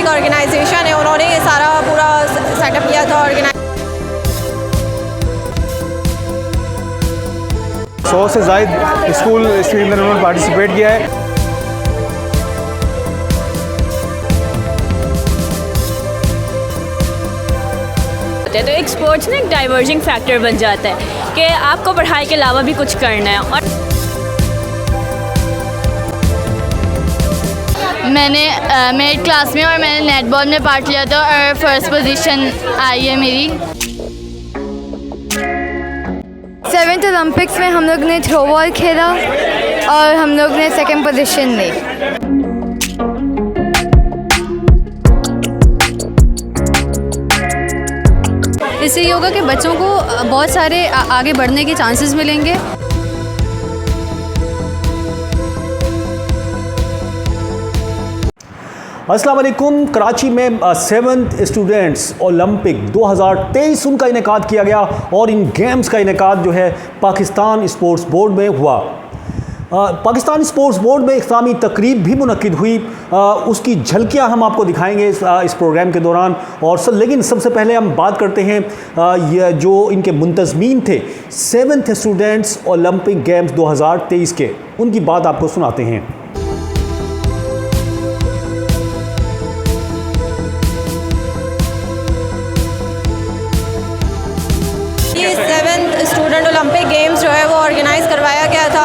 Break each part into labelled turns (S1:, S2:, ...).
S1: Olympic organisation है, उन्होंने ये सारा पूरा सेटअप किया था ऑर्गेनाइज।
S2: 100 से ज़ायद स्कूल स्ट्रीम में उन्होंने पार्टिसिपेट किया है।
S3: तो एक स्पोर्ट्स ना एक डाइवर्जिंग फैक्टर बन जाता है कि आपको पढ़ाई के अलावा भी कुछ करना है। और
S4: मैंने मेरी क्लास में और मैंने नेट बॉल में पार्ट लिया था और फर्स्ट पोजीशन आई है मेरी।
S5: 7th ओलंपिक्स में हम लोग ने थ्रो बॉल खेला और हम लोग ने सेकंड पोजीशन ली।
S6: इससे ये होगा कि बच्चों को बहुत सारे आगे बढ़ने के चांसेस मिलेंगे।
S7: अस्सलाम वालेकुम। कराची में 7th स्टूडेंट्स ओलंपिक 2023 उनका इनेकाद किया गया और इन गेम्स का इनेकाद जो है पाकिस्तान स्पोर्ट्स बोर्ड में हुआ। पाकिस्तान स्पोर्ट्स बोर्ड में इख्तितामी तकरीब भी मुनक्किद हुई। उसकी झलकियां हम आपको दिखाएंगे इस प्रोग्राम के दौरान। और लेकिन सबसे पहले हम बात करते हैं ये जो इनके मुंतज़मीन थे 7th स्टूडेंट्स ओलंपिक गेम्स 2023 के, उनकी बात आपको सुनाते हैं।
S1: ये 7th स्टूडेंट ओलंपिक गेम्स जो है वो ऑर्गेनाइज़ करवाया गया था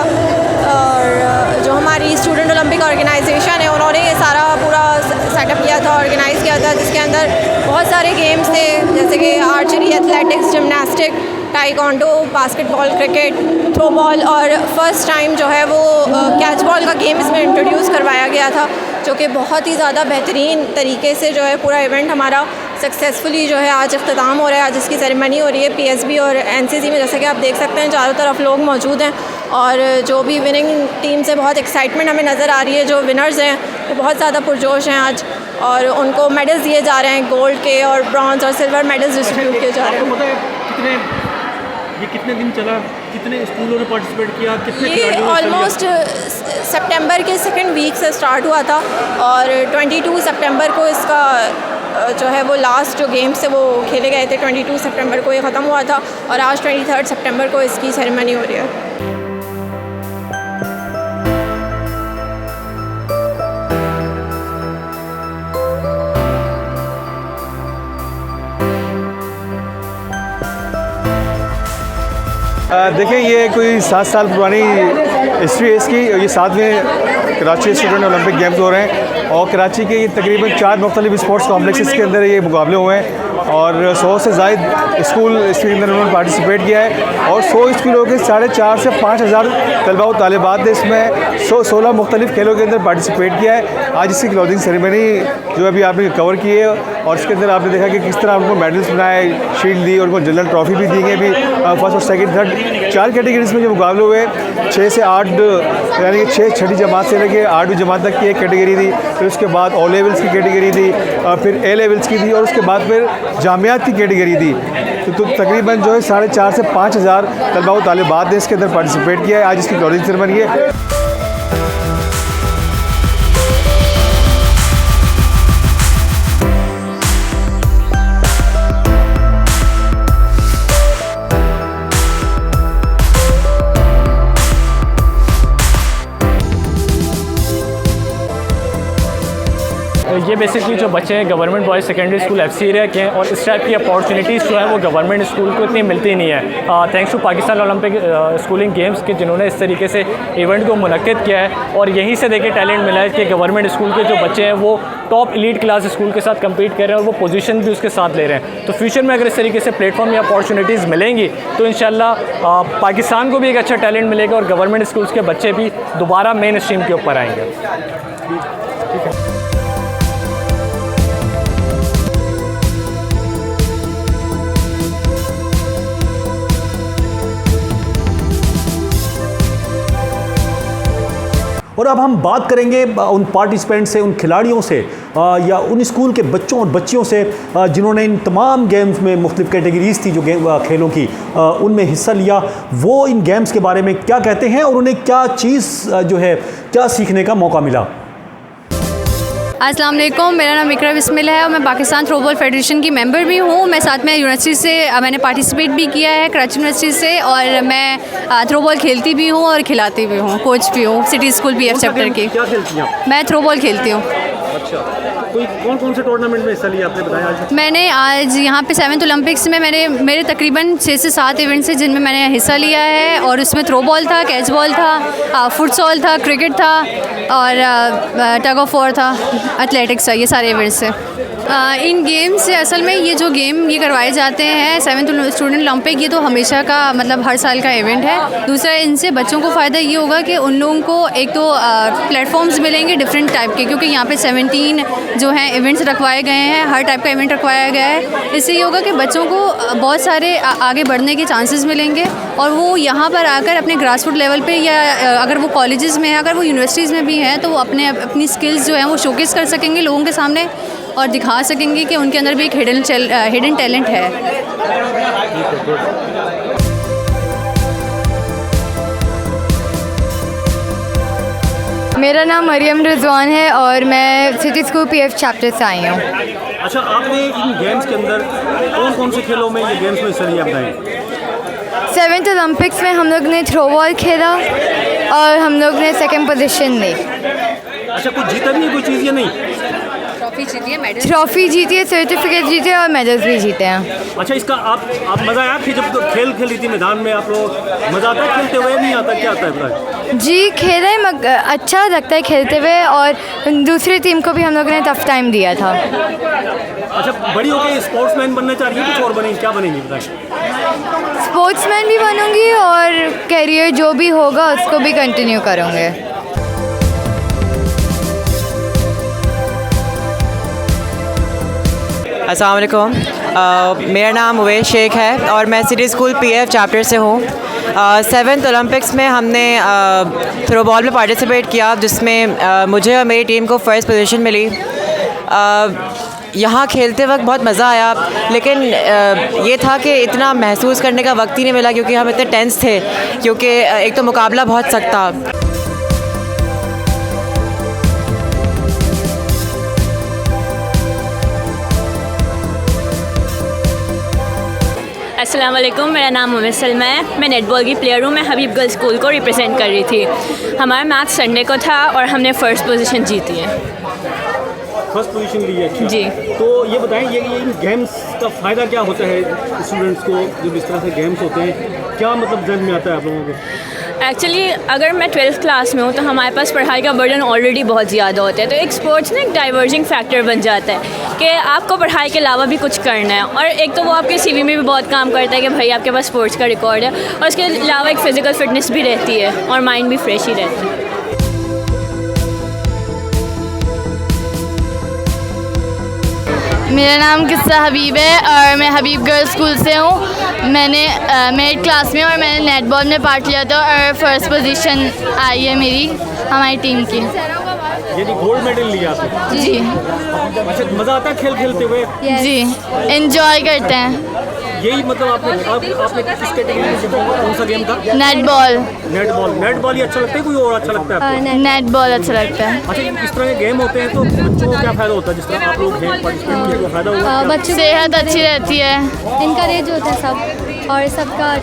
S1: और जो हमारी स्टूडेंट ओलंपिक ऑर्गेनाइजेशन है, उन्होंने ये सारा पूरा सेटअप किया था, ऑर्गेनाइज़ किया था, जिसके अंदर बहुत सारे गेम्स थे जैसे कि archery, athletics, gymnastic, taekwondo, basketball, cricket, throw ball और फर्स्ट टाइम जो है वो कैच बॉल का गेम इसमें इंट्रोड्यूस करवाया गया था, जो कि बहुत ही ज़्यादा बेहतरीन तरीके से जो है पूरा इवेंट हमारा सक्सेसफुली जो है आज इख्तिताम हो रहा है। आज इसकी सेरेमनी हो रही है पीएसबी और एनसीसी में। जैसे कि आप देख सकते हैं चारों तरफ लोग मौजूद हैं और जो भी विनिंग टीम से बहुत एक्साइटमेंट हमें नज़र आ रही है। जो विनर्स हैं वो बहुत ज़्यादा पुरजोश हैं आज और उनको मेडल्स दिए जा रहे हैं, गोल्ड के और ब्रॉन्ज और सिल्वर मेडल्स डिस्ट्रीब्यूट किए जा रहे हैं।
S2: ये कितने दिन चला, कितने स्कूलों ने पार्टिसिपेट किया, कितने
S1: ये ऑलमोस्ट सितंबर के सेकंड वीक से स्टार्ट हुआ था और 22 सितंबर को इसका जो है वो लास्ट जो गेम्स थे वो खेले गए थे। 22 सितंबर को ये ख़त्म हुआ था और आज 23 सितंबर को इसकी सेरेमनी हो रही है।
S2: देखें, ये कोई 7 साल पुरानी हिस्ट्री है इसकी। ये 7वें कराची स्टूडेंट ओलंपिक गेम्स हो रहे हैं और कराची के ये तकरीबन 4 मुख्तलिफ स्पोर्ट्स कॉम्प्लेक्सेस के अंदर ये मुकाबले हुए हैं और 100 से ज़ायद स्कूल स्ट्रीम में उन्होंने पार्टिसिपेट किया है और 100 स्कूलों के 4,500 से 5,000 तलबा व तालिबात ने इसमें 16 मुख्तलिफ खेलों के अंदर पार्टिसिपेट किया है। आज इसकी क्लोजिंग सेरेमनी जो अभी आपने कवर की है और इसके अंदर आपने देखा कि किस तरह उनको मेडल्स बनाए, शील्ड दी और उनको जनरल ट्रॉफी भी दी गई। अभी फर्स्ट और सेकंड, थर्ड 4 कैटेगरीज में जो मुकाबले हुए 6 से 8 यानी कि 6 छठी जमात से लेकर 8वीं जमात तक की एक कैटेगरी थी, फिर उसके बाद ओ लेवल्स की कैटेगरी थी, फिर ए लेवल्स की थी और उसके बाद फिर जामियात की कैटेगरी थी। तो तकरीबन जो है 4,500 से 5,000 तलबा व तालिबात ने इसके अंदर पार्टिसिपेट किया है। आज इसकी क्लोजिंग सेरेमनी है।
S8: ये बेसिकली जो बच्चे हैं government boys secondary school FC area के हैं और इस टाइप की अपॉर्चुनिटीज़ जो है वो गवर्नमेंट स्कूल को इतनी मिलती नहीं है। Thanks to Pakistan Olympic schooling games के जिन्होंने इस तरीके से इवेंट को मुनक्किद किया है और यहीं से देखिए टैलेंट मिला है कि गवर्नमेंट स्कूल के जो बच्चे हैं वो टॉप एलीट क्लास स्कूल के साथ कम्पीट कर रहे हैं और वो पोजीशन भी उसके साथ ले रहे हैं। तो फ्यूचर में अगर इस तरीके से प्लेटफॉर्म या अपॉर्चुनिटीज़ मिलेंगी तो इंशाल्लाह पाकिस्तान को भी एक अच्छा टैलेंट मिलेगा और गवर्नमेंट स्कूल्स के बच्चे भी दोबारा मेन स्ट्रीम के ऊपर आएंगे। ठीक है।
S7: और अब हम बात करेंगे उन पार्टिसिपेंट से, उन खिलाड़ियों से या उन स्कूल के बच्चों और बच्चियों से जिन्होंने इन तमाम गेम्स में मुख्तलिफ कैटेगरीज़ थी जो खेलों की उनमें हिस्सा लिया। वो इन गेम्स के बारे में क्या कहते हैं और उन्हें क्या चीज़ जो है क्या सीखने का मौका मिला।
S6: अस्सलाम वालेकुम, मेरा नाम इकरा बिस्मिल है और मैं पाकिस्तान थ्रो बॉल फेडरेशन की मेंबर भी हूँ। मैं साथ में यूनिवर्सिटी से मैंने पार्टिसिपेट भी किया है, कराची यूनिवर्सिटी से, और मैं थ्रो बॉल खेलती भी हूँ और खिलाती भी हूँ, कोच भी हूँ सिटी स्कूल PF चैप्टर की।
S7: क्या खेलती हैं आप?
S6: मैं थ्रो बॉल खेलती हूँ।
S7: अच्छा, कोई कौन कौन से टूर्नामेंट में हिस्सा लिया आपने बताया आज?
S6: मैंने आज यहाँ पे 7th ओलंपिक्स में मेरे तकरीबन 6 से 7 इवेंट्स हैं जिनमें मैंने हिस्सा लिया है, और उसमें थ्रो बॉल था, कैच बॉल था, फुटसॉल था, क्रिकेट था और टग ऑफ वॉर था, एथलेटिक्स था, ये सारे इवेंट्स हैं। इन गेम्स से असल में ये जो गेम ये करवाए जाते हैं 7th स्टूडेंट ओलंपिक, ये तो हमेशा का मतलब हर साल का इवेंट है। दूसरा, इनसे बच्चों को फ़ायदा ये होगा कि उन लोगों को एक तो प्लेटफॉर्म्स मिलेंगे डिफरेंट टाइप के, क्योंकि यहाँ पे 17 जो हैं इवेंट्स रखवाए गए हैं, हर टाइप का इवेंट रखवाया गया है। इससे ये होगा कि बच्चों को बहुत सारे आगे बढ़ने के चांसेस मिलेंगे, और वो यहाँ पर आकर अपने ग्रास रूट लेवल पे, या अगर वो कॉलेजेस में हैं, अगर वो यूनिवर्सिटीज़ में भी हैं, तो वो अपनी स्किल्स जो हैं वो शोकेस कर सकेंगे लोगों के सामने, और दिखा सकेंगे कि उनके अंदर भी एक हिडन टैलेंट है।
S5: मेरा नाम मरियम रिजवान है और मैं सिटी स्कूल PF चैप्टर से आई हूँ।
S7: अच्छा, आपने इन गेम्स के अंदर कौन कौन से खेलों में ये गेम्स में हिस्सा लिया बताएं?
S5: 7th ओलंपिक्स में हम लोग ने थ्रो बॉल खेला और हम लोग ने 2nd पोजीशन ली।
S7: अच्छा, कुछ जीता भी है कोई चीज़ या नहीं?
S5: ट्रॉफी जीती है, सर्टिफिकेट जीते हैं और मेडल्स भी जीते हैं।
S7: अच्छा, इसका आप मज़ा आया कि जब खेल रही थी मैदान में, आप लोग मज़ा आता है खेलते हुए? नहीं आता, क्या आता है बताएं?
S5: जी, खेले, अच्छा लगता है खेलते हुए, और दूसरी टीम को भी हम लोगों ने टफ टाइम दिया था।
S7: अच्छा, बड़ी होकर स्पोर्ट्समैन बनना चाह रही है, कुछ और बनेंगी, क्या बनेंगी बताएं?
S5: स्पोर्ट्समैन भी बनूंगी और कैरियर जो भी होगा उसको भी कंटिन्यू करूँगे।
S9: अस्सलाम वालेकुम, मेरा नाम उवैस शेख है और मैं सिटी स्कूल PF चैप्टर से हूँ। 7th ओलंपिक्स में हमने थ्रो बॉल में पार्टिसिपेट किया, जिसमें मुझे और मेरी टीम को फर्स्ट पोजीशन मिली। यहाँ खेलते वक्त बहुत मज़ा आया, लेकिन ये था कि इतना महसूस करने का वक्त ही नहीं मिला, क्योंकि हम इतने टेंस थे, क्योंकि एक तो मुकाबला बहुत सख्त था।
S3: अस्सलाम वालेकुम, मेरा नाम उम्मे सलमा है। मैं नेटबॉल की प्लेयर हूँ। मैं हबीब गर्ल्स स्कूल को रिप्रेजेंट कर रही थी। हमारा मैच संडे को था और हमने फ़र्स्ट पोजीशन जीती है।
S7: फर्स्ट पोजीशन ली है? अच्छा।
S3: जी।
S7: तो ये बताएं, ये इन गेम्स का फ़ायदा क्या होता है स्टूडेंट्स को, जब इस तरह से गेम्स होते हैं, क्या मतलब जहन में आता है आप लोगों को?
S3: एक्चुअली अगर मैं 12th क्लास में हूँ तो हमारे पास पढ़ाई का बर्डन ऑलरेडी बहुत ज़्यादा होता है, तो एक स्पोर्ट्स ना एक डाइवर्जिंग फैक्टर बन जाता है कि आपको पढ़ाई के अलावा भी कुछ करना है, और एक तो वो आपके CV में भी बहुत काम करता है कि भाई आपके पास स्पोर्ट्स का रिकॉर्ड है, और उसके अलावा एक फ़िज़िकल फिटनेस भी रहती है और माइंड भी फ्रेश ही रहता है।
S4: मेरा नाम किस्सा हबीब है और मैं हबीब गर्ल्स स्कूल से हूँ। मैं 8th क्लास में और मैंने नेट बॉल में पार्ट लिया था और फर्स्ट पोजीशन आई है मेरी हमारी टीम की।
S7: यानी गोल्ड मेडल लिया आपने?
S4: जी।
S7: अच्छा, मज़ा आता है खेल खेलते हुए?
S4: जी, एंजॉय करते हैं।
S7: यही मतलब आपने किस कैटेगरी में सीखा, कौन सा गेम था?
S4: नेट बॉल
S7: ही अच्छा लगता है, कोई और अच्छा लगता है आपको?
S4: नेट बॉल अच्छा लगता है।
S7: अच्छा, इस तरह के गेम होते हैं तो बच्चों को क्या फ़ायदा होता है? जिस तरह आप लोग गेम पार्टिसिपेट किए, फ़ायदा होगा?
S4: बच्चों सेहत अच्छी रहती है,
S6: इनकरेज होता है सब, और सबका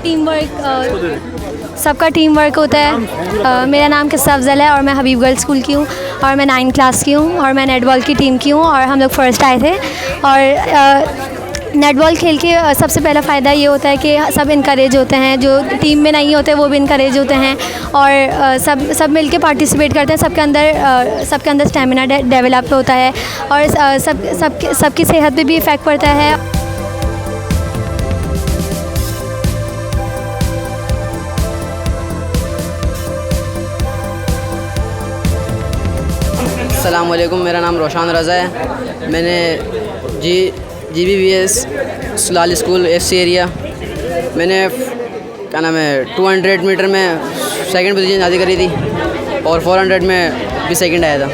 S6: टीम वर्क होता है। मेरा नाम किस्सा अफजल है और मैं हबीब गर्ल्स स्कूल की हूँ, और मैं 9th क्लास की हूँ, और मैं नेटबॉल की टीम की हूँ, और हम लोग फर्स्ट आए थे। और नेटबॉल खेल के सबसे पहला फ़ायदा ये होता है कि सब इनकरेज होते हैं, जो टीम में नहीं होते वो भी इनकरेज होते हैं, और सब मिल के पार्टिसिपेट करते हैं। सबके अंदर स्टेमिना डेवलप होता है, और सबकी सेहत पे भी इफ़ेक्ट पड़ता है।
S9: अस्सलाम वालेकुम, मेरा नाम रोशान रज़ा है। मैंने GBVS सुलाल स्कूल FC एरिया, मैंने क्या नाम है 200 मीटर में 2nd पोजीशन हासिल करी थी, और 400 में भी 2nd आया था।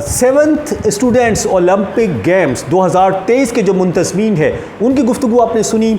S7: 7th स्टूडेंट्स ओलंपिक गेम्स 2023 के जो मुंतज़मीन है उनकी गुफ्तगू आपने सुनी।